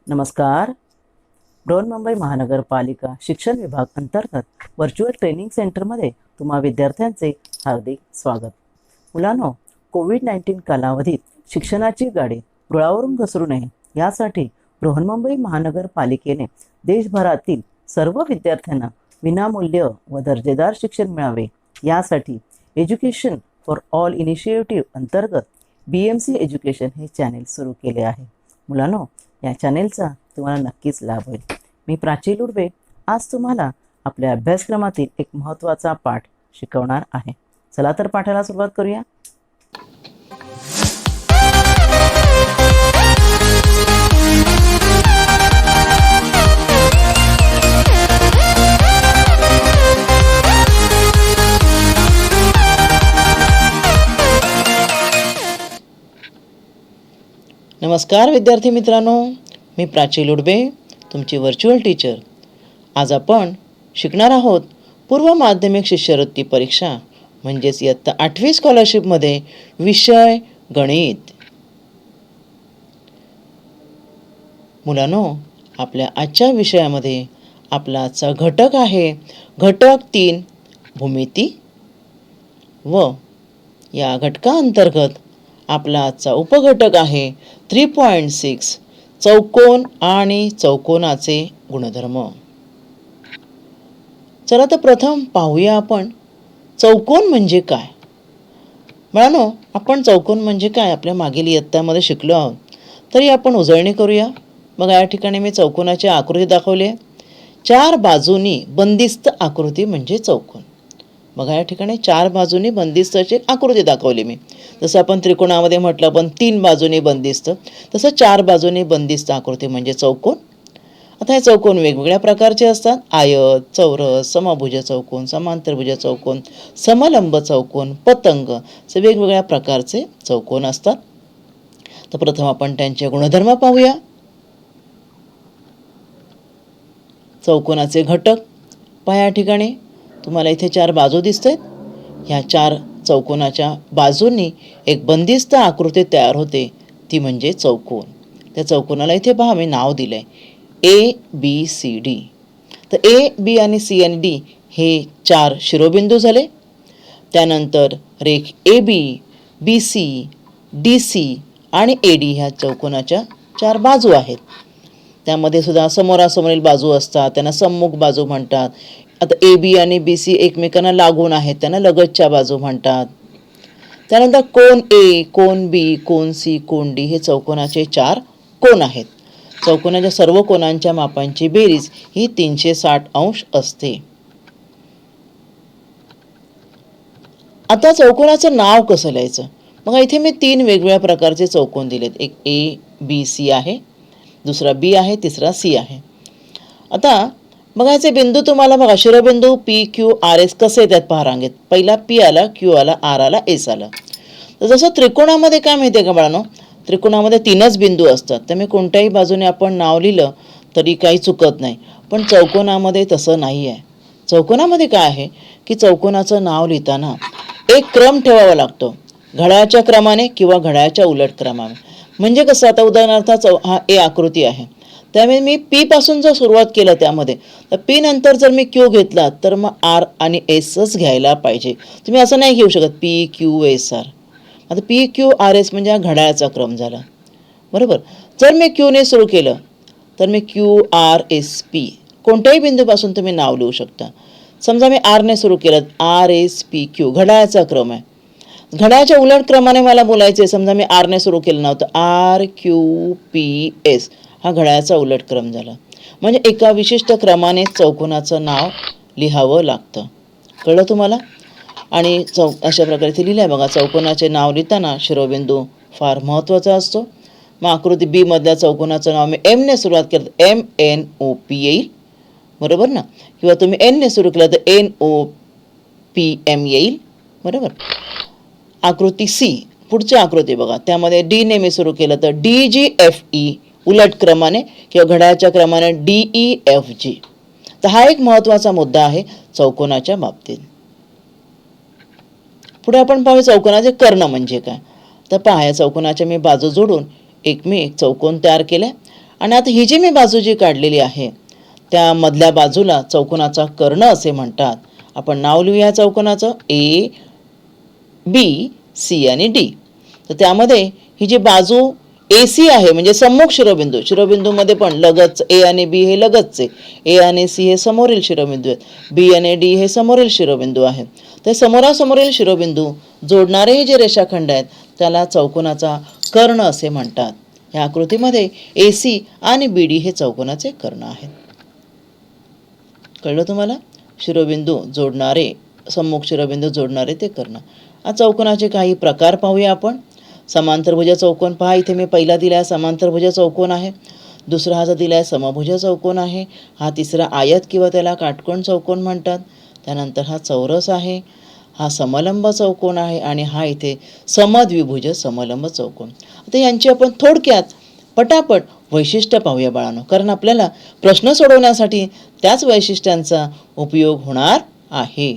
नमस्कार. बृहन्मुंबई महानगरपालिका शिक्षण विभाग अंतर्गत व्हर्च्युअल ट्रेनिंग सेंटरमध्ये तुम्हा विद्यार्थ्यांचे हार्दिक स्वागत. मुलांनो, कोविड-19 कालावधीत शिक्षणाची गाडी रुळावरून घसरू नये यासाठी बृहन्मुंबई महानगरपालिकेने देशभरातील सर्व विद्यार्थ्यांना विनामूल्य व दर्जेदार शिक्षण मिळावे यासाठी एज्युकेशन फॉर ऑल इनिशिएटिव्ह अंतर्गत BMC एज्युकेशन हे चॅनेल सुरू केले आहे. मुलांनो, या चॅनेलचा तुम्हाला नक्कीच लाभ होईल. मी प्राची लुडबे आज तुम्हाला आपल्या अभ्यासक्रमातील एक महत्त्वाचा पाठ शिकवणार आहे. चला तर पाठाला सुरुवात करूया. नमस्कार विद्यार्थी मित्रांनो, मी प्राची लुडबे, तुमची व्हर्च्युअल टीचर. आज आपण शिकणार आहोत पूर्व माध्यमिक शिष्यवृत्ती परीक्षा म्हणजेच इयत्ता 8वी स्कॉलरशिपमध्ये विषय गणित. मुलांनो, आपल्या आजच्या विषयामध्ये आपला आजचा घटक आहे घटक 3 भूमिती व या घटकाअंतर्गत आपला आजचा उपघटक आहे 3.6 चौकोन आणि चौकोनाचे गुणधर्म. चला तर प्रथम पाहूया आपण चौकोन म्हणजे काय. मुलांनो, आपण चौकोन म्हणजे काय आपल्या मागील इयत्तामध्ये शिकलो आहोत, तरी आपण उजळणी करूया. बघा, या ठिकाणी मी चौकोनाची आकृती दाखवली आहे. 4 बाजूनी बंदिस्त आकृती म्हणजे चौकोन. बघा, या ठिकाणी 4 बाजूनी बंदिस्त अशी आकृती दाखवली मी. जसं आपण त्रिकोणामध्ये म्हटलं आपण 3 बाजूनी बंदिस्त, तसं 4 बाजूनी बंदिस्त आकृती म्हणजे चौकोन. आता हे चौकोन वेगवेगळ्या प्रकारचे असतात. आयत, चौरस, समभुज चौकोन, समांतरभुज चौकोन, समलंब चौकोन, पतंग असे वेगवेगळ्या प्रकारचे चौकोन असतात. तर प्रथम आपण त्यांचे गुणधर्म पाहूया. चौकोनाचे घटक पहा, या ठिकाणी तुम्हाला इथे 4 बाजू दिसत आहेत. ह्या 4 चौकोनाच्या बाजूंनी एक बंदिस्त आकृती तयार होते, ती म्हणजे चौकोन. त्या चौकोनाला इथे पहा मी नाव दिलंय ABCD. तर A, B आणि C आणि D हे 4 शिरोबिंदू झाले. त्यानंतर रेख AB, BC, DC आणि AD ह्या चौकोनाच्या 4 बाजू आहेत. त्यामध्ये सुद्धा समोरासमोरील बाजू असतात, त्यांना सम्मुख बाजू म्हणतात. आता AB आणि BC एकमेकांना लागून आहेत, त्यांना लगतच्या बाजू म्हणतात. त्यानंतर कोन A, cone B, cone C, cone D हे चौकोनाचे 4 कोन आहेत. चौकोनाच्या सर्व कोनांच्या मापांची बेरीज ही 360 अंश असते. आता चौकोनाचं नाव कसं लिहायचं? मग इथे मी 3 वेगवेगळ्या प्रकारचे चौकोन दिलेत. एक ABC आहे, दुसरा B आहे, तिसरा C आहे. आता बघायचे बिंदू तुम्हाला बघा, शिरोबिंदू PQRS कसे येतात पहा रांगेत. पहिला P आला, Q आला, R आला, S आला. तर जसं त्रिकोणामध्ये काय माहिती आहे का बाळांनो, त्रिकोणामध्ये 3च बिंदू असतात, त्यामुळे कोणत्याही बाजूने आपण नाव लिहिलं तरी काही चुकत नाही. पण चौकोनामध्ये तसं नाही आहे. चौकोनामध्ये काय आहे की चौकोनाचं नाव लिहिताना एक क्रम ठेवावा लागतो, घड्याळाच्या क्रमाने किंवा घड्याळाच्या उलट क्रमाने. म्हणजे कसं, आता उदाहरणार्थ हा A आकृती आहे, त्यामुळे मी P पासून जर सुरुवात केलं त्यामध्ये, तर P नंतर जर मी Q घेतला तर मग R आणि Sच घ्यायला पाहिजे. तुम्ही असं नाही घेऊ शकत PQSR. आता PQRS म्हणजे हा घड्याळाचा क्रम झाला, बरोबर. जर मी Q ने सुरू केलं तर मी QRSP कोणत्याही बिंदूपासून तुम्ही नाव लिहू शकता. समजा मी R ने सुरू केलं, RSPQ घड्याळाचा क्रम आहे. घड्याळाच्या उलट क्रमाने मला बोलायचे, समजा मी R ने सुरू केलं नव्हतं, RQPS हा घड्याळाचा उलट क्रम झाला. म्हणजे एका विशिष्ट क्रमाने चौकोनाचं नाव लिहावं लागतं. कळलं तुम्हाला? आणि अशा प्रकारे इथे लिहिलं आहे बघा. चौकोनाचे नाव लिहिताना शिरोबिंदू फार महत्त्वाचा असतो. मग आकृती B मधल्या चौकोनाचं नाव मी M ने सुरुवात केलं तर MNOP येईल, बरोबर ना. किंवा तुम्ही N ने सुरू केलं तर NOPM येईल, बरोबर. आकृती C पुढची आकृती बघा, त्यामध्ये D ने मी सुरू केलं तर DGFE उलट क्रमाने किंवा घड्याळाच्या क्रमाने DEFG. तर हा एक महत्त्वाचा मुद्दा आहे चौकोनाच्या बाबतीत. पुढे आपण पाहू चौकोनाचे कर्ण म्हणजे काय. तर पहा, या चौकोनाच्या मी बाजू जोडून मी एक चौकोन तयार केले आणि आता ही जी मी बाजू जी काढलेली आहे त्या मधल्या बाजूला चौकोनाचा कर्ण असे म्हणतात. आपण नाव लिहूया चौकोनाचं ए बी सी आणि डी. तर त्यामध्ये ही जी बाजू ए सी आहे म्हणजे सम्मुख शिरोबिंदू, शिरोबिंदूमध्ये पण लगतच ए आणि बी हे लगतचे, ए आणि सी हे समोरील शिरोबिंदू आहेत, बी आणि डी हे समोरील शिरोबिंदू आहेत. तर समोरासमोरील शिरोबिंदू जोडणारे हे जे रेषाखंड आहेत त्याला चौकोनाचा कर्ण असे म्हणतात. या आकृतीमध्ये ए सी आणि बी डी हे चौकोनाचे कर्ण आहेत. कळलं तुम्हाला? शिरोबिंदू जोडणारे, सम्मुख शिरोबिंदू जोडणारे ते कर्ण. आता चौकोनाचे काही प्रकार पाहूया आपण. समांतरभुज चौकोन पहा, इथे मी पहिला दिलाय समांतरभुज चौकोन आहे, दुसरा हा जो दिलाय समभुज चौकोन आहे, हा तिसरा आयत किंवा त्याला काटकोन चौकोन म्हणतात. त्यानंतर हा चौरस आहे, हा समलंब चौकोन आहे आणि हा इथे समद्विभुज समलंब चौकोन. आता यांची आपण थोडक्यात पटापट वैशिष्ट्य पाहूया बाळांनो, कारण आपल्याला प्रश्न सोडवण्यासाठी त्याच वैशिष्ट्यांचा उपयोग होणार आहे.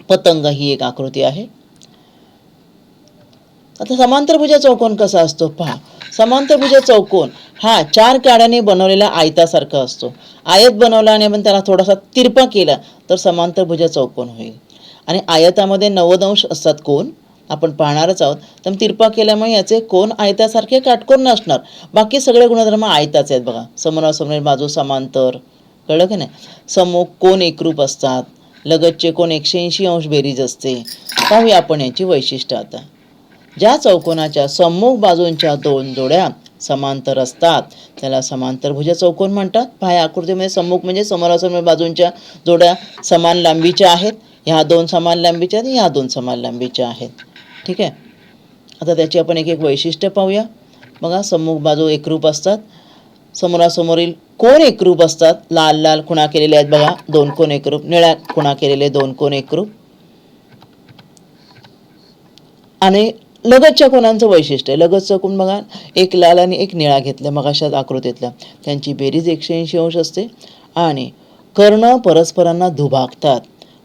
पतंग ही एक आकृती आहे. आता समांतरभुज चौकोन कसा असतो पहा. समांतरभुज चौकोन हा 4 काड्याने बनवलेला आयतासारखा असतो. आयत बनवला आणि आपण त्याला थोडासा तिरपा केला तर समांतरभुज चौकोन होईल. आणि आयतामध्ये 90 अंश असतात कोन, आपण पाहणारच आहोत. तर तिरपा केल्यामुळे याचे कोन आयतासारखे काटकोन नसणार. बाकी सगळे गुणधर्म आयताचे आहेत बघा. समोरासमोर बाजू समांतर, कळलं की नाही? सम्मुख कोन एकरूप असतात, लगतचे कोन 180 अंश बेरीज असते. पाहूया आपण याची वैशिष्ट्य आता. ज्या चौकोनाच्या सम्मुख बाजूंच्या 2 जोड्या समांतर असतात त्याला समांतरभुज चौकोन म्हणतात. पहा या आकृतीमध्ये सम्मुख म्हणजे समोरासमोर बाजूंच्या जोड्या समान लांबीच्या आहेत. ह्या 2 समान लांबीच्या आहेत, ह्या 2 समान लांबीच्या आहेत. ठीक आहे. आता त्याची आपण एक एक वैशिष्ट्य पाहूया. बघा, सम्मुख बाजू एकरूप असतात, समोरासमोरील कोन एकरूप असतात. लाल लाल खुणा केलेले आहेत बघा, 2 कोन एकरूप, निळ्या खुणा केलेले 2 कोन एकरूप. आणि लगतच्या कोणांचं वैशिष्ट्य आहे. लगतचं कोण बघा, एक लाल आणि एक निळा घेतला मग अशाच आकृतीतल्या, त्यांची बेरीज 180 अंश असते. आणि कर्ण परस्परांना दुभागतात,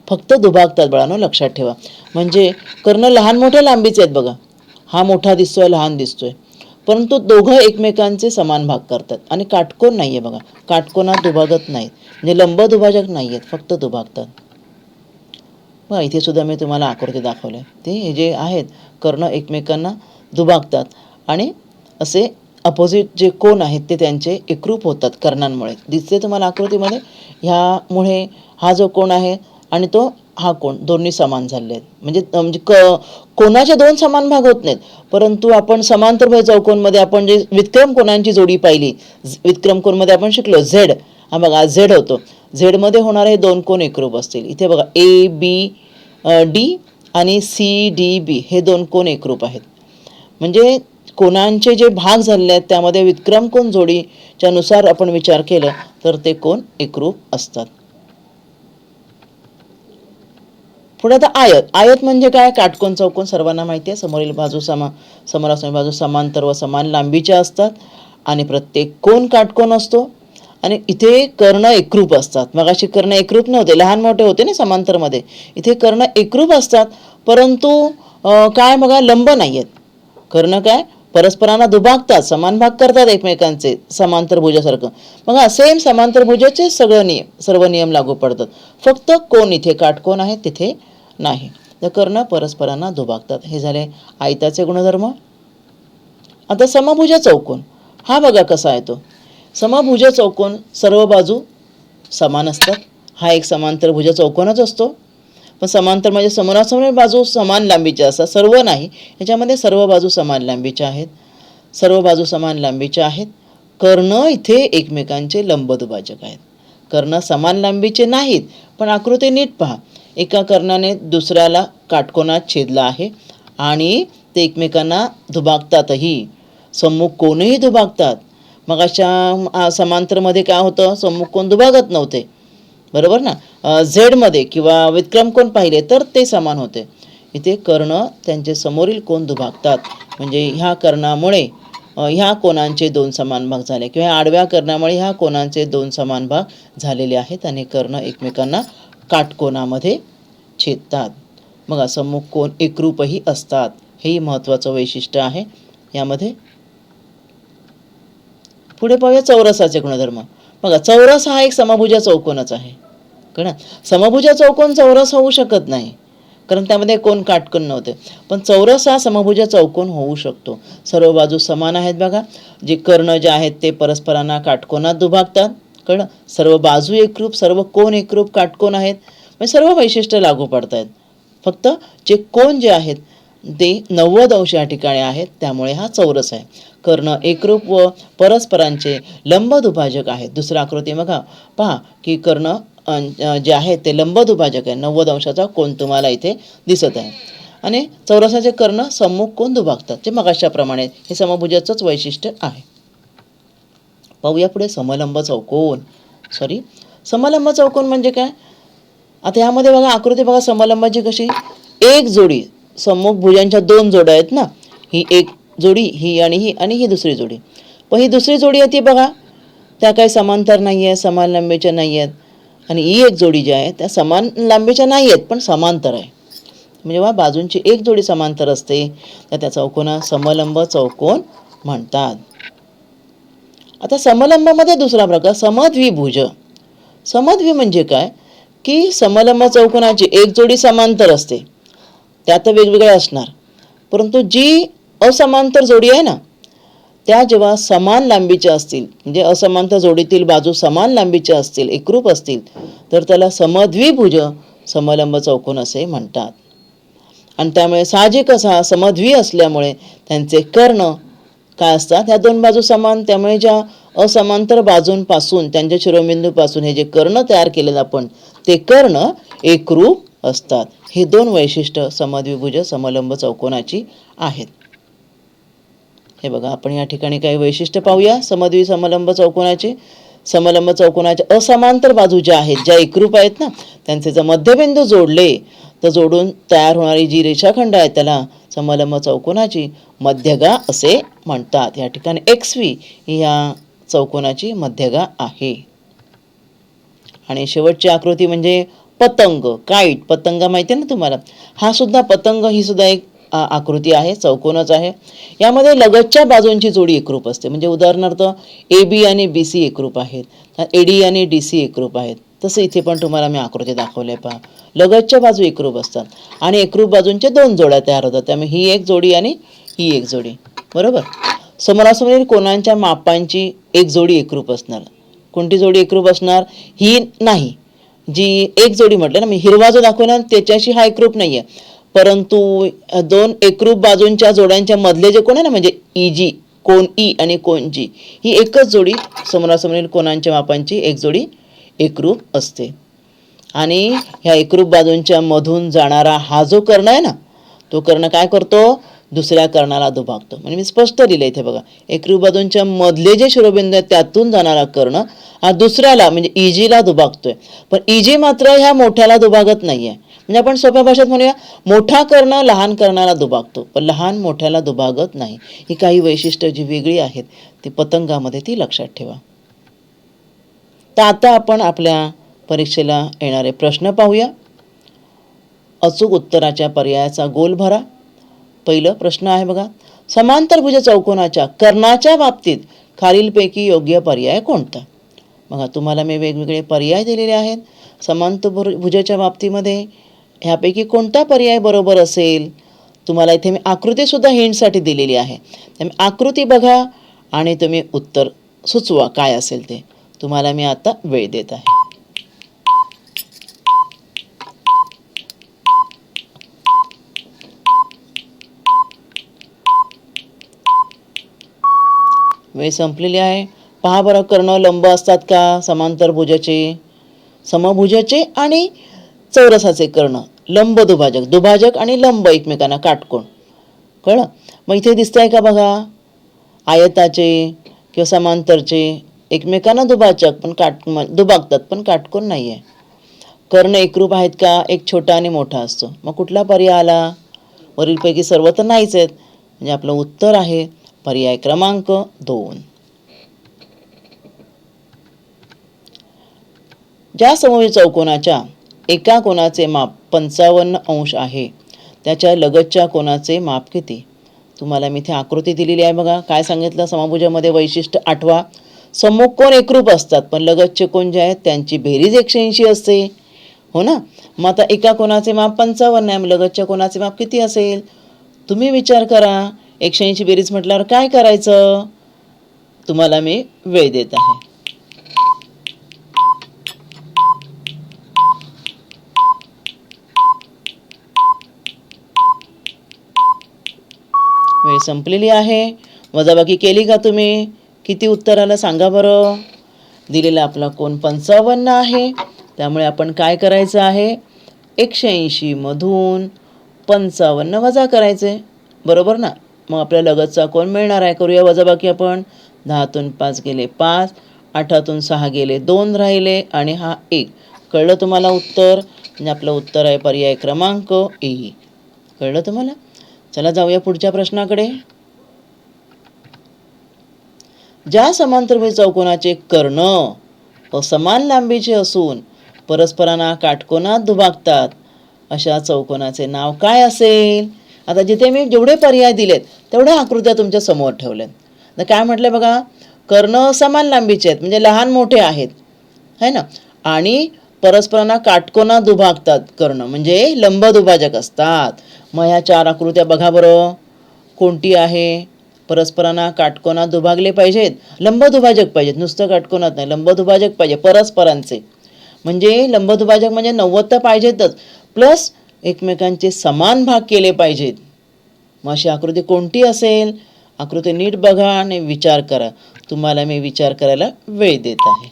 फक्त दुभागतात बाळांनो, लक्षात ठेवा. म्हणजे कर्ण लहान मोठ्या लांबीचे आहेत बघा, हा मोठा दिसतोय लहान दिसतोय, परंतु दोघं एकमेकांचे समान भाग करतात. आणि काटकोन नाही आहे बघा, काटकोनात दुभागत नाहीत, म्हणजे लंब दुभाजक नाही आहेत, फक्त दुभागतात. बघा इथे सुद्धा मी तुम्हाला आकृती दाखवल्या, ते हे जे आहेत कर्ण एकमेकांना दुभागतात आणि असे अपोजिट जे कोन आहेत ते त्यांचे एकरूप होतात कर्णांमुळे. दिसते तुम्हाला आकृतीमध्ये. ह्यामुळे हा जो कोण आहे आणि तो हा कोण दोन्ही समान झाले आहेत. म्हणजे कोणाचे 2 समान भाग होत नाहीत, परंतु आपण समांतरभुज चौकोनमध्ये आपण जे व्युत्क्रम कोणांची जोडी पाहिली, व्युत्क्रम कोनमध्ये आपण शिकलो झेड, हा बघा झेड होतो, झेडमध्ये होणारे 2 कोन एकरूप असतील. इथे बघा ए बी डी आणि सी डी बी हे 2 कोन एकरूप आहेत. म्हणजे कोणांचे जे भाग झालेले आहेत त्यामध्ये व्युत्क्रम कोन जोडीच्या नुसार आपण विचार केला तर ते कोन एकरूप असतात. पुढे आता आयत. आयत म्हणजे काय? काटकोन चौकोन सर्वांना माहिती आहे. समोरील बाजू समोरासमोर बाजू समांतर व समान लांबीच्या असतात आणि प्रत्येक कोन काटकोन असतो. आणि इथे कर्ण एकरूप असतात. मगाशी कर्ण एकरूप नव्हते, लहान मोठे होते ना समांतरमध्ये, इथे कर्ण एकरूप असतात, परंतु काय बघा लंब नाही आहेत. कर्ण काय परस्परांना दुभागतात, समान भाग करतात एकमेकांचे, समांतरभुजासारखं. बघा सेम समांतरभुजाचे सर्व नियम लागू पडतात, फक्त कोन इथे काटकोन आहे तिथे नाही. तर कर्ण परस्परांना दुभागतात. हे झाले आयताचे गुणधर्म. आता समभुज चौकोन हा बघा कसा येतो. समभुज चौकोन सर्व बाजू समान असतात. हा एक समांतरभुज चौकोनच असतो, पण समांतर म्हणजे समोरासमोर बाजू समान लांबीच्या असतात, सर्व नाही. याच्यामध्ये सर्व बाजू समान लांबीच्या आहेत, सर्व बाजू समान लांबीच्या आहेत. कर्ण इथे एकमेकांचे लंबदुभाजक आहेत. कर्ण समान लांबीचे नाहीत, पण आकृती नीट पहा. एका कर्णाने दुसऱ्याला काटकोनात छेदला आहे आणि ते एकमेकांना दुभागतातही. सम्मुख कोनही दुभागतात. मग अशा समांतरमध्ये काय होतं, सम्मुख कोन दुभागत नव्हते, बरोबर ना. झेडमध्ये किंवा व्युत्क्रम कोन पाहिले तर ते समान होते. इथे कर्ण त्यांचे समोरील कोन दुभागतात, म्हणजे ह्या कर्णामुळे ह्या कोनांचे 2 समान भाग झाले, किंवा ह्या आडव्या कर्णामुळे ह्या कोनांचे 2 समान भाग झालेले आहेत आणि कर्ण एकमेकांना काटकोनामध्ये छेदतात. मग सम्मुख कोन एकरूपही असतात, हेही महत्त्वाचं वैशिष्ट्य आहे यामध्ये. पुढे पाहूया चौरसाचे गुणधर्म. बघा, चौरस हा एक समभुजा चौकोनच आहे. कळलं? समभुजा चौकोन चौरस होऊ शकत नाही, कारण त्यामध्ये कोण काटकोन नव्हते. पण चौरस हा समभुजा चौकोन होऊ शकतो. सर्व बाजू समान आहेत बघा. जे कर्ण जे आहेत ते परस्परांना काटकोनात दुभागतात. कळलं? सर्व बाजू एकरूप, सर्व कोण एकरूप काटकोन आहेत. म्हणजे सर्व वैशिष्ट्य लागू पडत आहेत. फक्त जे कोण जे आहेत ते 90 अंश या ठिकाणी आहेत, त्यामुळे हा चौरस आहे. कर्ण एकरूप व परस्परांचे लंब दुभाजक आहेत. दुसरा आकृती बघा, पहा की कर्ण जे आहेत ते लंब दुभाजक आहे. 90 अंशाचा कोण तुम्हाला इथे दिसत आहे. आणि चौरसाचे कर्ण सम्मुख कोण दुभागतात, जे मगाशाप्रमाणे. हे समभुजाचंच वैशिष्ट्य आहे. पाहूया पुढे समलंब चौकोन. समलंब चौकोन म्हणजे काय? आता यामध्ये बघा आकृती बघा समलंबाची कशी, एक जोडी सम्मुख भुजांच्या 2 जोड्या आहेत ना, ही एक जोडी, ही आणि ही दुसरी जोडी. पण ही दुसरी जोडी आहे ती बघा, त्या काही समांतर नाही आहे, समान लांबीच्या नाही आहेत. आणि ही एक जोडी जी आहे त्या समान लांबीच्या नाही आहेत, पण समांतर आहे. म्हणजे जेव्हा बाजूंची एक जोडी समांतर असते तर त्या चौकोना समलंब चौकोन म्हणतात. आता समलंबामध्ये दुसरा प्रकार समद्विभुज. समद्वि म्हणजे काय की समलंब चौकोनाची एक जोडी समांतर असते, त्यात वेगवेगळ्या असणार, परंतु जी असमांतर जोडी आहे ना त्या जेव्हा समान लांबीच्या असतील, म्हणजे असमांतर जोडीतील बाजू समान लांबीच्या असतील, एकरूप असतील, तर त्याला समद्विभुज समलंब चौकोन असे म्हणतात. आणि त्यामुळे साहजिकच हा समद्वि असल्यामुळे त्यांचे कर्ण काय असतात, ह्या 2 बाजू समान, त्यामुळे ज्या असमांतर बाजूंपासून त्यांच्या शिरोबिंदूपासून हे जे कर्ण तयार केलेलं आपण ते कर्ण एकरूप असतात. हे 2 वैशिष्ट्य समद्विभुज समलंब चौकोनाची आहेत. हे बघा, आपण या ठिकाणी काही वैशिष्ट्य पाहूया समद्वि समलंब चौकोनाचे. समलंब चौकोनाच्या असमांतर बाजू ज्या आहेत, ज्या एकरूप आहेत ना, त्यांचे जर मध्यबिंदू जोडले तर जोडून तयार होणारी जी रेषाखंड आहे त्याला समलंब चौकोनाची मध्यगा असे म्हणतात. या ठिकाणी XV ही या चौकोनाची मध्यगा आहे. आणि शेवटची आकृती म्हणजे पतंग, काईट. पतंग माहिती आहे ना तुम्हाला, हा सुद्धा पतंग ही सुद्धा एक आकृती आहे, चौकोनच आहे. यामध्ये लगतच्या बाजूंची जोडी एकरूप असते. म्हणजे उदाहरणार्थ AB आणि BC एकरूप आहेत, AD आणि DC एकरूप आहेत. तसं इथे पण तुम्हाला मी आकृती दाखवले पहा, लगतच्या बाजू एकरूप असतात आणि एकरूप बाजूंच्या 2 जोड्या तयार होतात. त्यामुळे ही एक जोडी आणि ही एक जोडी, बरोबर. समोरासमोरील कोणांच्या मापांची एक जोडी एकरूप असणार. कोणती जोडी एकरूप असणार? ही नाही, जी एक जोडी म्हटलं ना मी, हिरवा जो दाखवला त्याच्याशी हा एकरूप नाही आहे, परंतु 2 एकरूप बाजूंच्या जोड्यांच्या मधले जे कोण आहे ना, म्हणजे EG, कोण E आणि कोण G, ही एकच जोडी समोरासमोरील कोणांच्या मापांची एक जोडी एकरूप असते. आणि ह्या एकरूप बाजूंच्या मधून जाणारा हा जो कर्ण आहे ना, तो कर्ण काय करतो, दुसऱ्या कर्णाला दुभागतो. म्हणजे मी स्पष्ट लिहिलं इथे बघा, एकरूप बाजूंच्या मधले जे शिरोबिंदू आहेत त्यातून जाणारा कर्ण हा दुसऱ्याला म्हणजे EG ला दुभागतोय. पण EG मात्र ह्या मोठ्याला दुभागत नाहीये. म्हणजे आपण सोप्या भाषेत म्हणूया, मोठा कर्ण लहान कर्णाला दुभागतो, पण लहान मोठ्याला दुभागत नाही. ही काही वैशिष्ट्य जी वेगळी आहेत ती पतंगामध्ये ती लक्षात ठेवा. तर आता आपण आपल्या परीक्षेला येणारे प्रश्न पाहूया. अचूक उत्तराच्या पर्यायाचा गोल भरा. पहिलं प्रश्न आहे बघा, समांतरभुज चौकोनाच्या कर्णाच्या बाबतीत खालीलपैकी योग्य पर्याय कोणता? बघा, तुम्हाला मी वेगवेगळे पर्याय दिलेले आहेत. समांतरभुजाच्या बाबतीमध्ये ह्यापैकी कोणता पर्याय बरोबर असेल? तुम्हाला इथे मी आकृती सुद्धा हिंटसाठी दिलेली आहे. त्यामुळे आकृती बघा आणि तुम्ही उत्तर सुचवा काय असेल ते. तुम्हाला मी आता वेळ देत आहे. वेळ संपलेली आहे. पहा बरं, कर्ण लंब असतात का समांतरभुजाचे? समभुजाचे आणि चौरसाचे कर्ण लंब दुभाजक, दुभाजक आणि लंब एकमेकांना काटकोन. कळलं? मग इथे दिसतंय का बघा, आयताचे किंवा समांतरचे एकमेकांना दुभाजक पण दुभागतात पण काटकोन नाही आहे. कर्ण एकरूप आहेत का? एक छोटा आणि मोठा असतो. मग कुठला पर्याय आला? वरीलपैकी सर्व तर नाहीच आहेत. म्हणजे आपलं उत्तर आहे पर्याय क्रमांक 2. ज्या समभुज चौकोनाच्या एका कोनाचे माप 55 अंश आहे त्याच्या लगतच्या कोनाचे माप किती? तुम्हाला मी इथे आकृती दिलेली आहे बघा. काय सांगितलं? समभुजामध्ये वैशिष्ट्य आठवा, समकोण एकरूप असतात, पण लगतचे कोण जे आहेत त्यांची बेरीज 180 असते, हो ना. मग आता एका कोणाचे माप 55 आहे, लगतच्या कोणाचे माप किती असेल? तुम्ही विचार करा. 180 बेरीज म्हटल्यावर काय करायचं? तुम्हाला मी वेळ देत आहे. वेळ संपलेली आहे. वजाबाकी केली का तुम्ही? किती उत्तर आलं सांगा बरं. दिलेला आपला कोण 55 आहे, त्यामुळे आपण काय करायचं आहे? 180 मधून 55 वजा करायचे, बरोबर ना. मग आपल्या लगतचा कोण मिळणार आहे. करूया वजाबाकी आपण. 10तून 5 गेले 5, 8तून 6 गेले 2 राहिले आणि हा 1. कळलं तुम्हाला उत्तर? म्हणजे आपलं उत्तर आहे पर्याय क्रमांक ए. कळलं तुम्हाला? चला जाऊया पुढच्या प्रश्नाकडे. ज्या समांतरभुज चौकोनाचे कर्ण समान लांबीचे असून परस्परांना काटकोनात दुभागतात, अशा चौकोनाचे नाव काय असेल? आता जिथे मी जेवढे पर्याय दिलेत तेवढ्या आकृत्या तुमच्या समोर ठेवल्यात. तर काय म्हटलं बघा, कर्ण समान लांबीचे आहेत म्हणजे लहान मोठे आहेत, है ना, आणि परस्परांना काटकोनात दुभागतात. कर्ण म्हणजे लंब दुभाजक असतात. मग ह्या 4 आकृत्या बघा बरं, कोणती आहे? परस्परांना काटकोनात दुभागले पाहिजेत, लंब दुभाजक पाहिजेत, नुसतं काटकोनात नाही, लंब दुभाजक पाहिजे परस्परांचे. म्हणजे लंब दुभाजक म्हणजे 90 तर पाहिजेतच, प्लस एकमेकांचे समान भाग केले पाहिजेत. मग अशी आकृती कोणती असेल? आकृती नीट बघा आणि विचार करा. तुम्हाला मी विचार करायला वेळ देत आहे.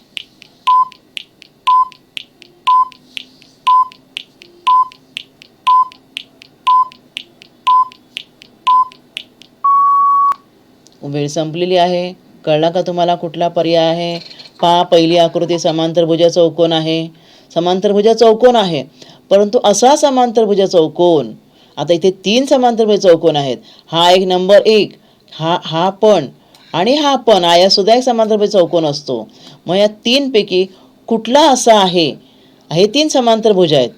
वेळ संपलेली आहे. कळला का तुम्हाला कुठला पर्याय आहे? पहा, पहिली आकृती समांतरभुज चौकोन आहे. समांतरभुज चौकोन आहे, परंतु असा समांतरभुज चौकोन, आता इथे 3 समांतरभुज चौकोन आहेत. हा एक नंबर 1, हा पण आणि हा पण. आया सुद्धा एक समांतरभुज चौकोन असतो. मग या 3 पैकी कुठला असा आहे? हे 3 समांतरभुज आहेत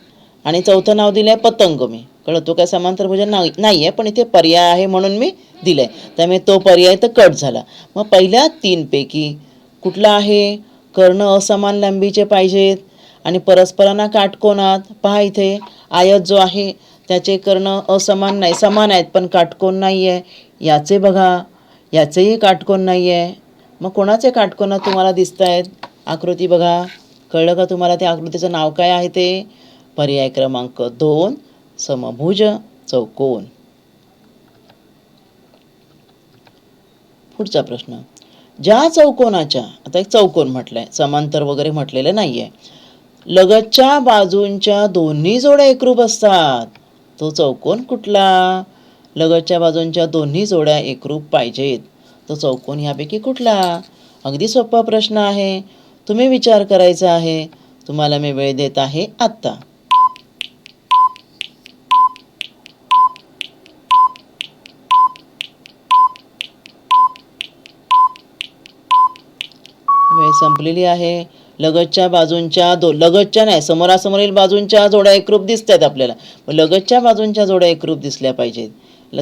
आणि चौथं नाव दिलंय पतंग. मी कळतो काय समांतरभुज नाही आहे, पण इथे पर्याय आहे म्हणून मी दिलंय, त्यामुळे तो पर्याय तर कट झाला. मग पहिल्या 3 पैकी कुठला आहे? कर्ण असमान लांबीचे पाहिजेत आणि परस्परांना काटकोनात. पहा इथे आयत जो आहे त्याचे कर्ण असमान नाही, समान आहेत पण काटकोन नाही आहे. याचे बघा, याचेही काटकोन नाही आहे. मग कोणाचे काटकोनात तुम्हाला दिसत आहेत? आकृती बघा. कळलं का तुम्हाला त्या आकृतीचं नाव काय आहे ते? पर्याय क्रमांक 2 समभुज चौकोन. पुढचा प्रश्न. ज्या चौकोनाच्या, आता एक चौकोन म्हटलंय, समांतर वगैरे म्हटलेलं नाहीये, लगतच्या बाजूंच्या दोन्ही जोड्या एकरूप असतात, तो चौकोन कुठला? लगतच्या बाजूंच्या दोन्ही जोड्या एकरूप पाहिजेत, तो चौकोन ह्यापैकी कुठला? अगदी सोपा प्रश्न आहे. तुम्ही विचार करायचा आहे. तुम्हाला मी वेळ देत आहे आत्ता. वेळ संपलेली आहे. लगतच्या बाजूंच्या लगतच्या नाही, समोरासमोरील बाजूंच्या जोड्या एकरूप दिसतात आपल्याला. लगतच्या बाजूंच्या जोड्या एकरूप दिसल्या पाहिजेत.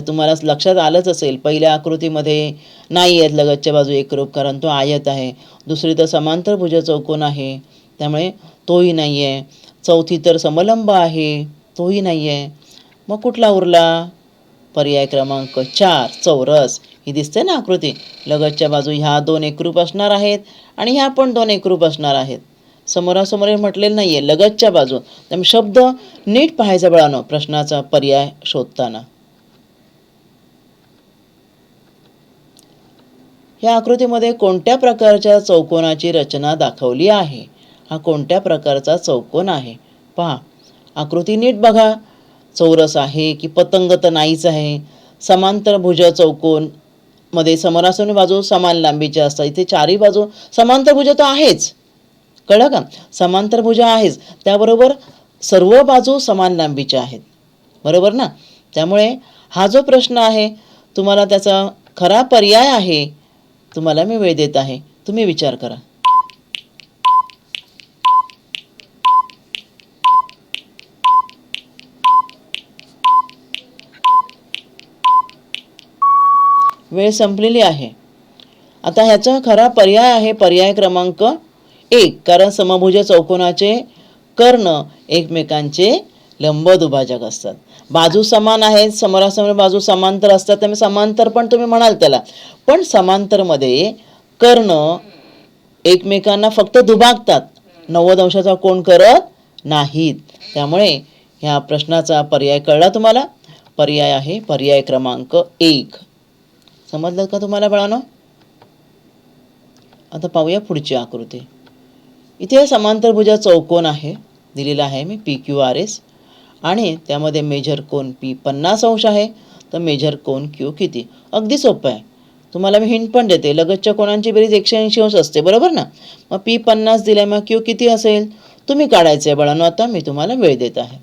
तुम्हाला लक्षात आलंच असेल, पहिल्या आकृतीमध्ये नाही आहेत लगतच्या बाजू एकरूप, कारण तो आयत आहे. दुसरी तर समांतरभुज चौकोन आहे, त्यामुळे तोही नाही आहे. चौथी तर समलंब आहे, तोही नाही आहे. मग कुठला उरला? पर्याय क्रमांक 4 चौरस. ही दिसते ना आकृती, लगतच्या बाजू ह्या 2 एकरूप असणार आहेत आणि ह्या पण 2 एकरूप असणार आहेत. समोरासमोर म्हटलेलं नाहीये, लगतच्या बाजू. त्यामुळे शब्द नीट पाहायचा बाळांनो प्रश्नाचा पर्याय शोधताना. या आकृतीमध्ये कोणत्या प्रकारच्या चौकोनाची रचना दाखवली आहे? हा कोणत्या प्रकारचा चौकोन आहे? पहा, आकृती नीट बघा. चौरस आहे की पतंग तर नाहीच आहे. समांतरभुज चौकोन मध्ये समोरासमोर बाजू समान लांबीच्या असतात. इथे चारही बाजू समांतरभुज तर आहेच, कळलं का? समांतरभुज आहेच, त्याबरोबर सर्व बाजू समान लांबीच्या आहेत, बरोबर ना. त्यामुळे हा जो प्रश्न आहे तुम्हाला त्याचा खरा पर्याय आहे. तुम्हाला मी वेळ देत आहे, तुम्ही विचार करा. वेळ संपलेली आहे. आता ह्याचा खरा पर्याय आहे पर्याय क्रमांक 1, कारण समभुज चौकोनाचे कर्ण एकमेकांचे लंबदुभाजक असतात. बाजू समान आहेत, समोरासमोर बाजू समांतर असतात, त्यामुळे समांतर पण तुम्ही म्हणाल त्याला, पण समांतरमध्ये कर्ण एकमेकांना फक्त दुभागतात, 90 अंशाचा कोन करत नाहीत. त्यामुळे ह्या प्रश्नाचा पर्याय कळला तुम्हाला. पर्याय आहे पर्याय क्रमांक 1. समजलं का तुम्हाला बाळांनो? आता पाहूया पुढची आकृती. इथे समांतरभुज चौकोन आहे, दिलेला आहे मी PQRS, आणि त्यामध्ये मेजर कोन P 50 अंश आहे, तर मेजर कोन Q किती? अगदी सोपं आहे. तुम्हाला मी हिंट पण देते, लगतच्या कोणांची बेरीज 180 अंश असते, बरोबर ना? मग P 50 दिले, मग Q किती असेल तुम्ही काढायचं आहे बाळांनो. आता मी तुम्हाला वेळ देत आहे.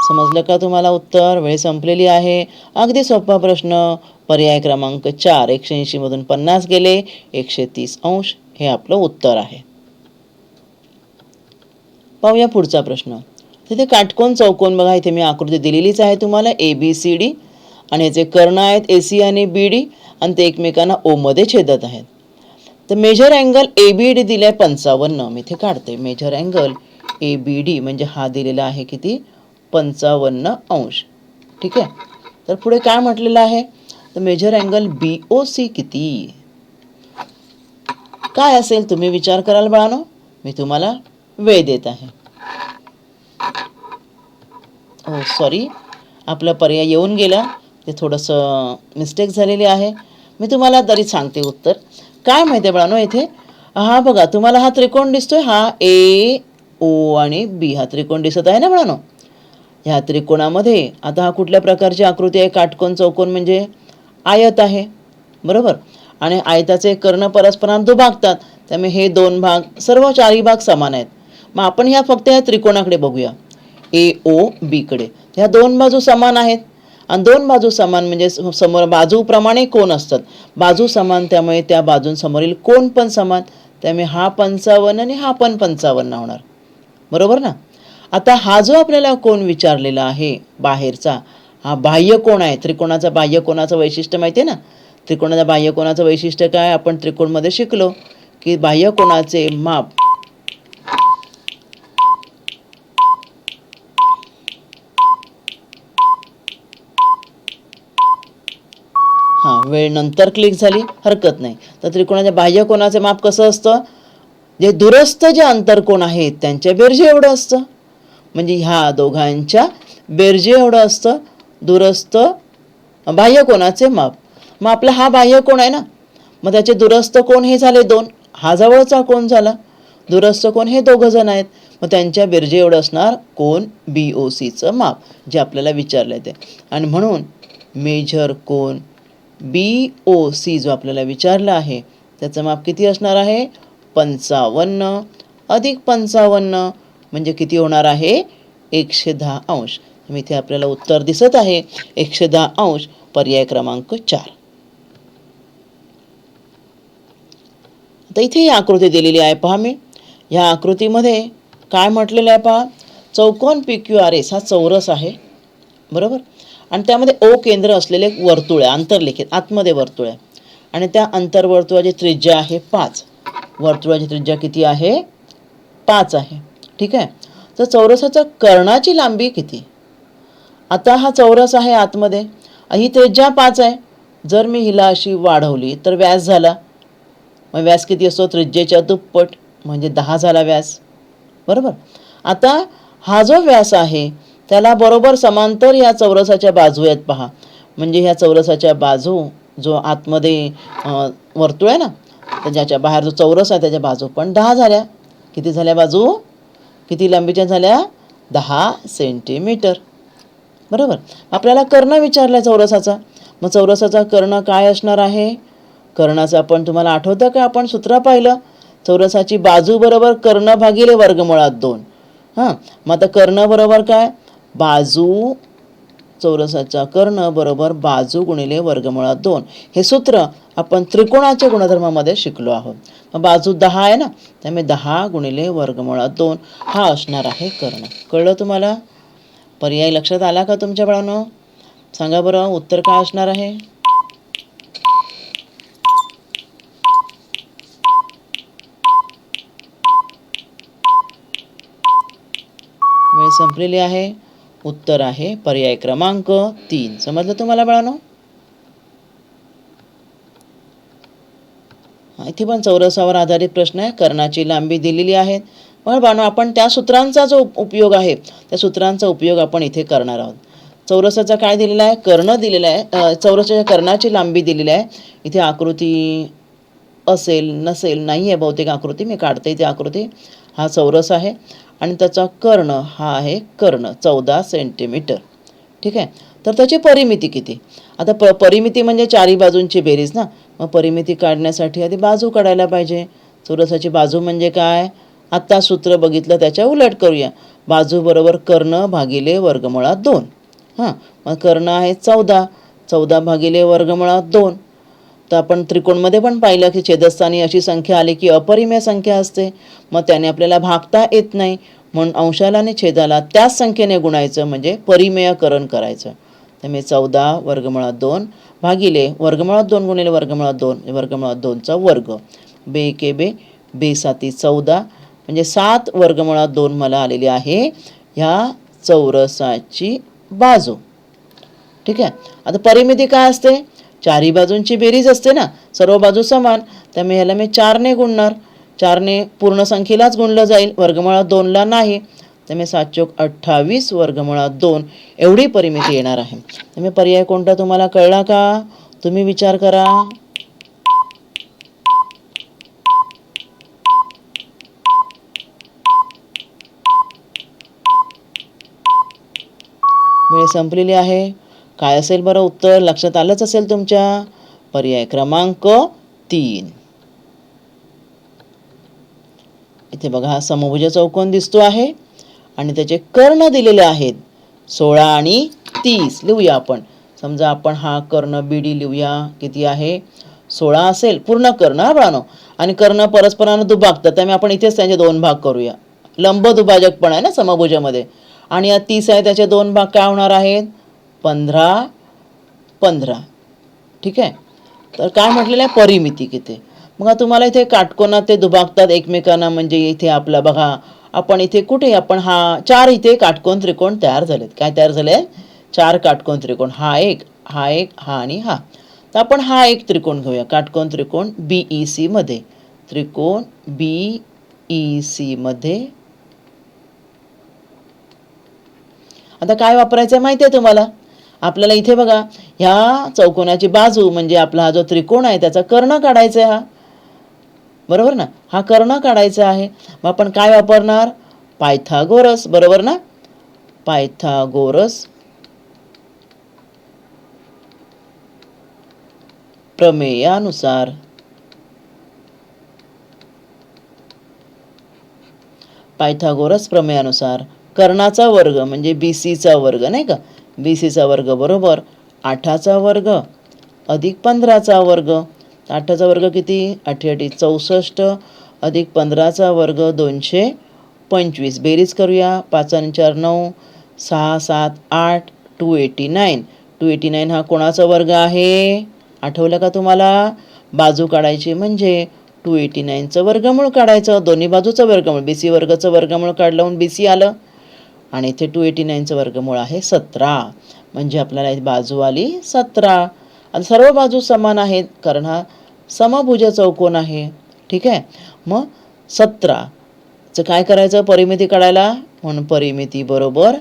समजलं का तुम्हाला उत्तर? वेळ संपलेली आहे. अगदी सोपा प्रश्न. पर्याय क्रमांक 4, 180 मधून 50 गेले, 130 अंश हे आपलं उत्तर आहे. पाहूया पुढचा प्रश्न. तिथे काटकोन चौकोन बघा, इथे मी आकृती दिलेलीच आहे तुम्हाला ABCD, आणि याचे कर्ण आहेत AC आणि BD, आणि ते एकमेकांना O मध्ये छेदत आहेत. तर मेजर अँगल ABD दिलाय 55. मी इथे काढते. मेजर अँगल ABD म्हणजे हा दिलेला आहे किती? 55 अंश. ठीक आहे. तर पुढे काय म्हटलेलं आहे? तर मेजर अँगल BOC किती काय असेल तुम्ही विचार कराल बाळांनो. मी तुम्हाला वेळ देत आहे. सॉरी, आपला पर्याय येऊन गेला, ते थोडंसं मिस्टेक झालेली आहे. मी तुम्हाला तरी सांगते उत्तर. काय माहिती आहे बाळांनो, इथे हा बघा तुम्हाला हा त्रिकोण दिसतोय, हा AO आणि B हा त्रिकोण दिसत आहे ना बाळांनो. ह्या त्रिकोणामध्ये आता हा कुठल्या प्रकारची आकृती आहे? काटकोन चौकोन म्हणजे आयत आहे, बरोबर. आणि आयताचे कर्ण परस्परांना दुभागतात, त्यामुळे हे दोन भाग, सर्व चारही भाग समान आहेत. मग आपण ह्या फक्त ह्या त्रिकोणाकडे बघूया, AOB कडे. ह्या दोन बाजू समान आहेत, आणि दोन बाजू समान म्हणजे समोर बाजूप्रमाणे कोन असतात, बाजू समान, त्यामुळे त्या बाजूंसमोरील कोन पण समान, त्यामुळे हा 55 आणि हा पण 55 होणार, बरोबर ना. आता हा जो आपल्याला कोन विचारलेला आहे बाहेरचा, हा बाह्य कोन आहे. त्रिकोणाचा बाह्य कोनाचं वैशिष्ट्य माहिती आहे ना. त्रिकोणाचा बाह्य कोनाचं वैशिष्ट्य काय? आपण त्रिकोणमध्ये शिकलो की बाह्य कोनाचे माप वेळ नंतर क्लिक झाली, हरकत नाही. तर त्रिकोणाच्या बाह्य कोनाचे माप कसं असतं? जे दूरस्थ जे अंतरकोन आहेत त्यांच्या बेरजे एवढं असतं, म्हणजे ह्या दोघांच्या बेरजे एवढं असतं दूरस्थ बाह्य कोनाचे माप. मग आपला हा बाह्य कोन आहे ना, मग त्याचे दूरस्थ कोन हे झाले 2, हा जवळचा कोन झाला. दूरस्थ कोन हे 2 जण आहेत, मग त्यांच्या बेरजे एवढं असणार कोन BOCचं माप, जे आपल्याला विचारलंय ते. आणि म्हणून मेजर कोन BOC जो आपल्याला विचारला आहे त्याचं माप किती असणार आहे? 55 अधिक 55 म्हणजे किती होणार आहे? 110 अंश. इथे आपल्याला उत्तर दिसत आहे 110 अंश, पर्याय क्रमांक 4. आता इथे ही आकृती दिलेली आहे पहा. मी ह्या आकृतीमध्ये काय म्हटलेलं आहे पहा. चौकोन PQRS हा चौरस आहे, बरोबर. आणि त्यामध्ये O केंद्र असलेले एक वर्तुळ आहे, आंतरलिखित आतमध्ये वर्तुळ आहे, आणि त्या अंतर्वर्तुळाची त्रिज्या आहे 5. वर्तुळाची त्रिज्या किती आहे? 5 आहे. ठीक आहे. तर चौरसाच्या कर्णाची लांबी किती? आता हा चौरस आहे आतमध्ये, ही त्रिज्या 5 आहे. जर मी हिला अशी वाढवली तर व्यास झाला. मग व्यास किती असतो? त्रिज्येच्या दुप्पट, म्हणजे 10 झाला व्यास, बरोबर. आता हा जो व्यास आहे त्याला बरोबर समांतर या चौरसाच्या बाजू आहेत पहा. म्हणजे ह्या चौरसाच्या बाजू जो आतमध्ये वर्तुळ आहे ना, तर ज्याच्या बाहेर जो चौरस आहे त्याच्या बाजू पण 10 झाल्या. किती झाल्या बाजू? किती लांबीच्या झाल्या? 10 सेंटीमीटर, बरोबर. आपल्याला कर्ण विचारलाय चौरसाचा. मग चौरसाचा कर्ण काय असणार आहे? कर्णाचं आपण तुम्हाला आठवतं का? आपण सूत्र पाहिलं, चौरसाची बाजू बरोबर कर्ण भागिले वर्गमुळात 2. मग आता कर्ण बरोबर काय? बाजू चौरसाचा कर्ण बरोबर बाजू गुणिले वर्गमुळात 2. हे सूत्र आपण त्रिकोणाच्या गुणधर्मामध्ये शिकलो आहोत. मग बाजू 10 आहे ना, त्यामुळे 10 गुणिले वर्गमुळात 2 हा असणार आहे कर्ण. कळलं तुम्हाला? पर्याय लक्षात आला का तुमच्या बाळांनो? सांगा बरं उत्तर काय असणार आहे? वेळ संपलेली आहे. उत्तर आहे पर्याय क्रमांक 3. समजलं तुम्हाला बाळांनो? इथे पण चौरसावर आधारित प्रश्न आहे. कर्णाची लांबी दिलेली आहे. मग बाळांनो आपण त्या सूत्रांचा जो उपयोग आहे त्या सूत्रांचा उपयोग आपण इथे करणार आहोत. चौरसाचा काय दिलेला आहे? कर्ण दिलेला आहे. चौरसाच्या कर्णाची लांबी दिलेली आहे. इथे आकृती असेल नसेल नाही आहे बहुतेक आकृती, मी काढते ती आकृती. हा चौरस आहे आणि त्याचा कर्ण हा आहे कर्ण 14 सेंटीमीटर. ठीक आहे. तर त्याची परिमिती किती? आता परिमिती म्हणजे चारी बाजूंची बेरीज ना. मग परिमिती काढण्यासाठी आधी बाजू काढायला पाहिजे. चौरसाची बाजू म्हणजे काय? आत्ता सूत्र बघितलं त्याच्या उलट करूया. बाजू बरोबर कर्ण भागिले वर्गमुळात 2. हां, मग कर्ण आहे 14. 14 भागिले वर्गमुळात 2. तर आपण त्रिकोणमध्ये पण पाहिलं की छेदस्थानी अशी संख्या आली की अपरिमेय संख्या असते. मग त्याने आपल्याला भागता येत नाही. म्हणून अंशाला आणि छेदाला त्याच संख्येने गुणायचं म्हणजे परिमेयकरण करायचं. त्यामुळे 14 वर्गमुळात 2 भागिले वर्गमुळात 2 गुणिले वर्गमुळात 2 वर्गमुळात 2चा वर्ग. बे के बे बे साती 14 म्हणजे 7 वर्गमुळात 2 मला आलेली आहे ह्या चौरसाची बाजू. ठीक आहे. आता परिमिती काय असते? चारी बाजूंची बेरीज असते ना. सर्व बाजू समान, त्यामुळे ह्याला मी 4ने गुणणार. 4ने पूर्ण संख्येलाच गुणलं जाईल, वर्गमुळात 2ला नाही. त्यामुळे 7 चोक 28 वर्गमुळात 2 एवढी परिमिती येणार आहे. त्यामुळे पर्याय कोणता तुम्हाला कळला का? तुम्ही विचार करा. वेळ संपलेली आहे. काय असेल बरं उत्तर? लक्षात आलंच असेल तुमच्या. पर्याय क्रमांक 3. इथे बघा हा समभुज चौकोन दिसतो आहे आणि त्याचे कर्ण दिलेले आहेत 16 आणि 30. लिहूया आपण. समजा आपण हा कर्ण बीडी लिहूया. किती आहे? 16 असेल पूर्ण कर्ण हा बाळांनो. आणि कर्ण परस्परांना दुभागतात त्यामुळे आपण इथेच त्यांचे 2 भाग करूया. लंब दुभाजक पण आहे ना समभुजामध्ये. आणि या 30 आहे त्याचे 2 भाग काय होणार आहेत? 15 15. ठीक आहे. तर काय म्हटलेलं आहे? परिमिती किती. मग तुम्हाला इथे काटकोनात ते दुभागतात एकमेकांना म्हणजे इथे आपला बघा आपण इथे कुठे आपण हा 4 इथे काटकोन त्रिकोण तयार झालेत. काय तयार झाले? 4 काटकोन त्रिकोण. हा एक हा आणि हा. तर आपण हा एक त्रिकोण घेऊया. काटकोन त्रिकोण BEC मध्ये. त्रिकोण BEC मध्ये आता काय वापरायचं माहिती आहे तुम्हाला? आपल्याला इथे बघा ह्या चौकोनाची बाजू म्हणजे आपला हा जो त्रिकोण आहे त्याचा कर्ण काढायचा आहे. हा बरोबर ना. हा कर्ण काढायचा आहे. मग आपण काय वापरणार? पायथागोरस. बरोबर ना. पायथागोरस प्रमेयानुसार पायथागोरस प्रमेयानुसार कर्णाचा वर्ग म्हणजे BCचा वर्ग नाही का. BCचा वर्ग बरोबर 8चा वर्ग अधिक 15चा वर्ग. 8चा वर्ग किती? 8 8 64 अधिक 15चा वर्ग 225. बेरीज करूया. 5 आणि 4 9 6 7 8 289. 289 हा कोणाचा वर्ग आहे? आठवलं का तुम्हाला? बाजू काढायची म्हणजे 289चं वर्गमूळ काढायचं. दोन्ही बाजूचं वर्गमूळ. BC वर्गाचं वर्गमूळ काढलं BC आलं. आणि इथे 289चं वर्गमूळ आहे 17. म्हणजे आपल्याला बाजू आली 17. आणि सर्व बाजू समान आहेत कारण हा समभुज चौकोन आहे. ठीक आहे. मग 17चं काय करायचं? परिमिती काढायला. म्हणून परिमिती बरोबर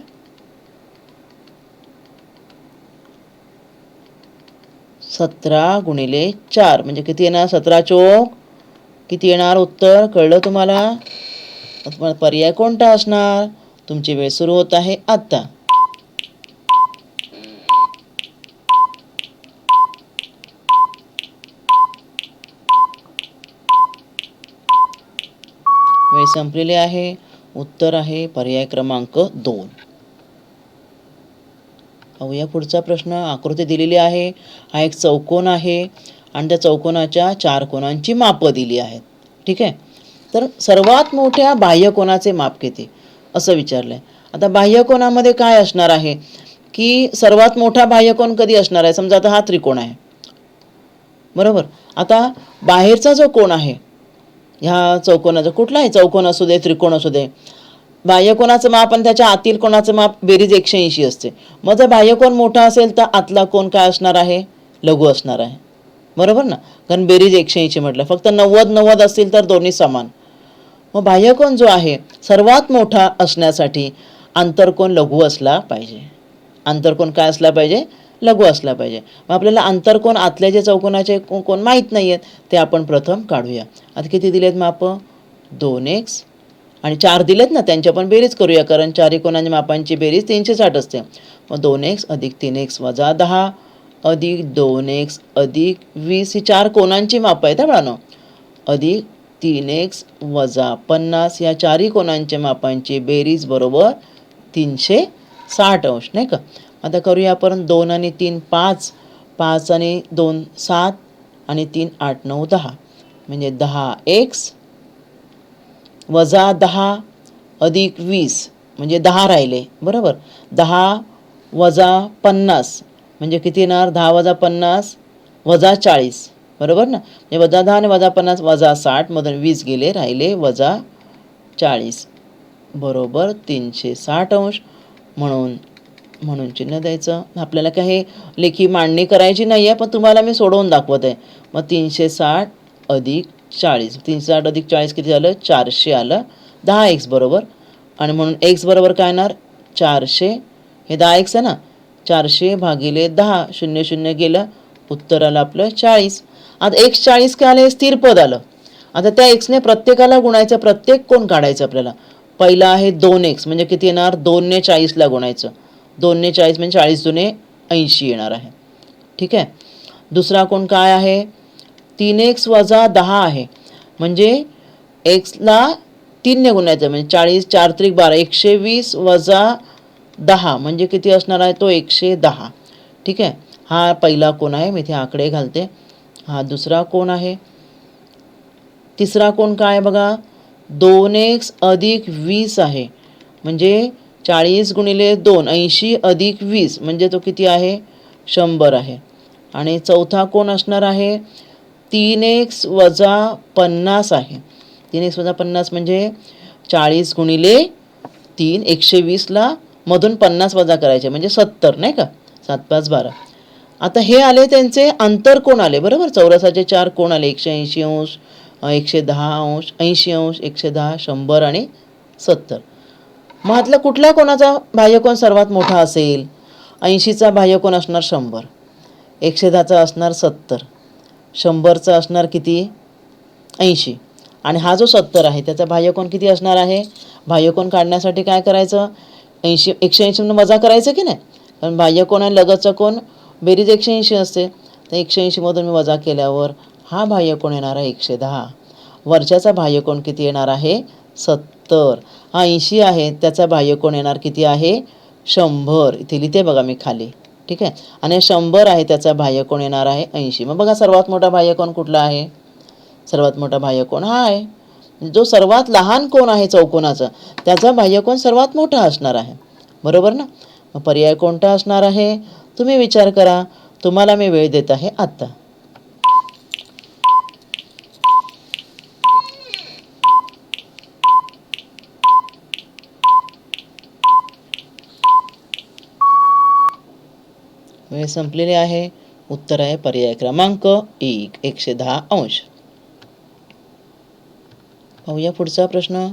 17 गुणिले 4 म्हणजे किती येणार? 17 चोक किती येणार? उत्तर कळलं तुम्हाला? पर्याय कोणता असणार? तुमची वेळ सुरू होत आहे आता. वेळ संपलेली आहे. उत्तर आहे पर्याय क्रमांक 2. पाहूया पुढचा प्रश्न. आकृती दिलेली आहे. हा एक चौकोन आहे आणि त्या चौकोनाच्या 4 कोनांची मापं दिली आहेत. ठीक आहे. तर सर्वात मोठ्या बाह्यकोनाचे माप किती असं विचारलंय. आता बाह्यकोनामध्ये काय असणार आहे की सर्वात मोठा बाह्यकोन कधी असणार आहे. समजा आता हा त्रिकोण आहे, बरोबर. आता बाहेरचा जो कोण आहे ह्या चौकोनाचा, कुठलाही चौकोन असू दे, त्रिकोण असू दे, बाह्यकोनाचं माप आणि त्याच्या आतील कोणाचं माप बेरीज 180 असते. मग जर बाह्यकोन मोठा असेल तर आतला कोण काय असणार आहे, लघु असणार आहे, बरोबर ना. कारण बेरीज 180 म्हटलं. फक्त 90-90 असतील तर दोन्ही समान. मग बाह्यकोन जो आहे सर्वात मोठा असण्यासाठी आंतरकोन लघु असला पाहिजे. आंतरकोन काय असला पाहिजे, लघु असला पाहिजे. मग आपल्याला आंतरकोन आतल्या जे चौकोनाचे कोण माहीत नाही आहेत ते आपण प्रथम काढूया. आता किती दिलेत माप, 2x आणि 4 दिलेत ना, त्यांच्या पण बेरीज करूया, कारण चारही कोणांच्या मापांची बेरीज 360 असते. मग 2x अधिक 3x वजा 10 अधिक 2x अधिक 20 ही 4 कोणांची माप आहेत बाळांनो. अधिक 3x वजा 50 या चारही कोणांच्या मापांची बेरीज बरोबर 360 अंश, नाही का. आता करूया आपण. 2 आणि 3 5, 5 आणि 2 7 आणि 3 8 9 10 म्हणजे 10x वजा 10 अधिक 20 म्हणजे 10 राहिले, बरोबर. 10 वजा 50 म्हणजे किती येणार, 10 वजा 50 वजा 40, बरोबर ना. म्हणजे वजा 10 आणि वजा 50 वजा 60 मधून 20 गेले, राहिले वजा 40 बरोबर 360 अंश. म्हणून चिन्ह द्यायचं. आपल्याला काय हे लेखी मांडणी करायची नाही आहे, पण तुम्हाला मी सोडवून दाखवत आहे. मग 360 अधिक 40, 360 अधिक 40 किती झालं, 400 आलं. 10x बरोबर, आणि म्हणून x बरोबर काय येणार, 400. हे 10x आहे ना, 400 भागिले 10, 0 0 गेलं, उत्तर आलं आपलं 40. आता x 40 काय आलं, स्थिर पद आलं. आता त्या xने प्रत्येकाला गुणायचं, प्रत्येक कोण काढायचं आपल्याला. पहिला आहे 2x म्हणजे किती येणार, 2 ने 40 ला गुणायचं. 2 ने 40 म्हणजे 40 दुने 80 येणार आहे. ठीक आहे. दुसरा कोण काय आहे, 3x वजा 10 आहे. म्हणजे एक्सला 3 ने गुणायचं, म्हणजे 40 4 त्रिक 12, 120 वजा 10 म्हणजे किती असणार आहे, तो 110. ठीक आहे. हा पहिला कोण आहे, मी इथे आकडे घालते. हा दुसरा कोण आहे. तिसरा कोण काय आहे बघा, 2x अधिक 20 आहे. म्हणजे 40 गुणिले 2 80 अधिक 20 म्हणजे तो किती आहे, 100 आहे. आणि चौथा कोण असणार आहे, 3x वजा 50 आहे. 3x वजा 50 म्हणजे 40 गुणिले 3, 120ला मधून 50 वजा करायचे म्हणजे 70, नाही का. 7 5 12. आता हे आले त्यांचे आंतरकोण आले, बरोबर. चौरसाचे 4 कोण आले, 180 अंश, 110 अंश, 80 अंश, 110, 100 आणि 70. मग यातला कुठल्या कोणाचा बाह्यकोन सर्वात मोठा असेल. 80चा बाह्यकोन असणार 100, 110चा असणार 70, 100चा असणार किती, 80, आणि हा जो 70 आहे त्याचा बाह्यकोन किती असणार आहे. बाह्यकोन काढण्यासाठी काय करायचं, 180 वजा करायचं की नाही, कारण बाह्यकोन आणि लगतचा कोण बेरीज 180 असते. तर 180 मधून मी वजा केल्यावर हा बाह्यकोन येणार आहे 110. वरच्याचा बाह्यकोन किती येणार आहे, 70. हा 80 आहे, त्याचा बाह्यकोन येणार किती आहे, 100. इथे लिहिते बघा मी खाली. ठीक आहे. आणि 100 आहे, त्याचा बाह्यकोन येणार आहे 80. मग बघा सर्वात मोठा बाह्यकोन कुठला आहे, सर्वात मोठा बाह्यकोन हा आहे. जो सर्वात लहान कोण आहे चौकोनाचा त्याचा बाह्यकोन सर्वात मोठा असणार आहे, बरोबर ना. मग पर्याय कोणता असणार आहे, तुम्ही विचार करा. तुम्हाला मी वेळ देत आहे आता. वेळ संपलेली आहे. उत्तर आहे पर्याय क्रमांक 1, 110 अंश. पाहूया पुढचा प्रश्न.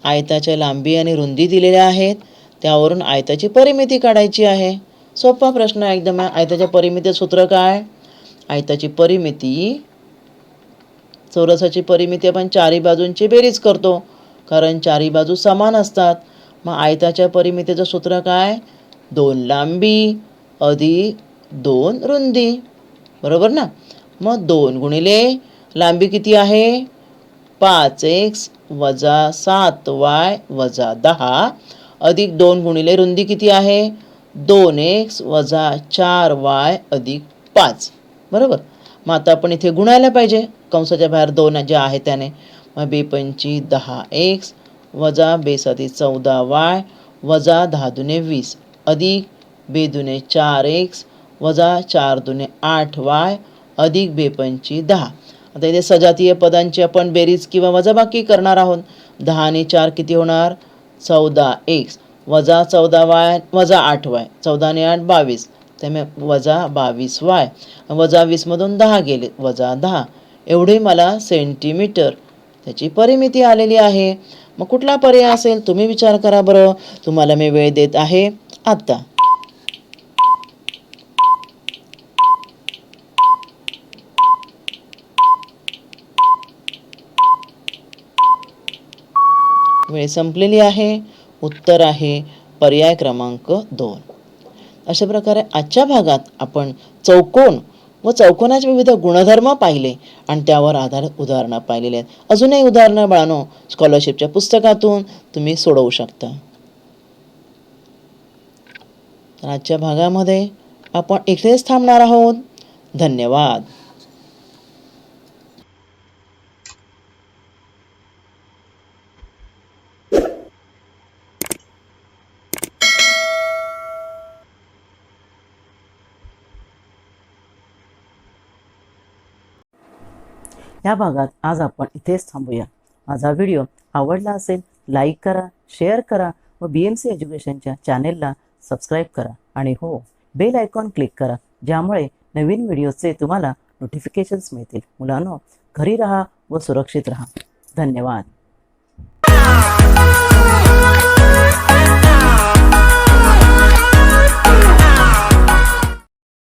आयताच्या लांबी आणि रुंदी दिलेल्या आहेत, त्यावरून आयताची परिमिती काढायची आहे. सोपा प्रश्न एकदम. आयताच्या परिमितीचं सूत्र काय, आयताची परिमिती, चौरसाची परिमिती आपण चारही बाजूंची बेरीज करतो, कारण चारही बाजू समान असतात. मग आयताच्या परिमितीचं सूत्र काय, 2 लांबी अधिक 2 रुंदी, बरोबर ना. मग 2 गुणिले लांबी किती आहे, 5x वजा 7y वजा 10 अधिक 2 गुणिले रुंदी किती आहे, 2x वजा 4y अधिक 5. बरोबर. मग आता आपण इथे गुणायला पाहिजे, कंसाच्या बाहेर 2 जे आहे त्याने. मग 2×5 10x वजा 2×7 14y वजा 10×2 20 अधिक 2×2 4x वजा 4×2 8y अधिक 2×5 10. आता इथे सजातीय पदांची आपण बेरीज किंवा वजाबाकी करणार आहोत. 10 आणि 4 किती होणार? 14x वजा 14y वजा 8y. 14 आणि 8 22, त्यामुळे वजा 22y. वजा 20मधून 10 गेले, वजा 10. एवढे मला सेंटीमीटर त्याची परिमिती आलेली आहे. मग कुठला पर्याय असेल तुम्ही विचार करा बरं. तुम्हाला मी वेळ देत आहे आता. वेळ संपलेली आहे. उत्तर आहे पर्याय क्रमांक 2. अशा प्रकारे आजच्या भागात आपण चौकोन व चौकोनाचे विविध गुणधर्म पाहिले आणि त्यावर आधारित उदाहरणं पाहिलेली आहेत. अजूनही उदाहरणं बाळांनो स्कॉलरशिपच्या पुस्तकातून तुम्ही सोडवू शकता. तर आजच्या भागामध्ये आपण इथेच थांबणार आहोत. धन्यवाद. या भागात आज आपण इथेच थांबूया. माझा व्हिडिओ आवडला असेल लाईक करा, शेअर करा व BMC एज्युकेशनच्या चॅनेलला सबस्क्राईब करा आणि हो, बेल आयकॉन क्लिक करा, ज्यामुळे नवीन व्हिडिओचे तुम्हाला नोटिफिकेशन्स मिळतील. मुलांनो, घरी राहा व सुरक्षित राहा. धन्यवाद.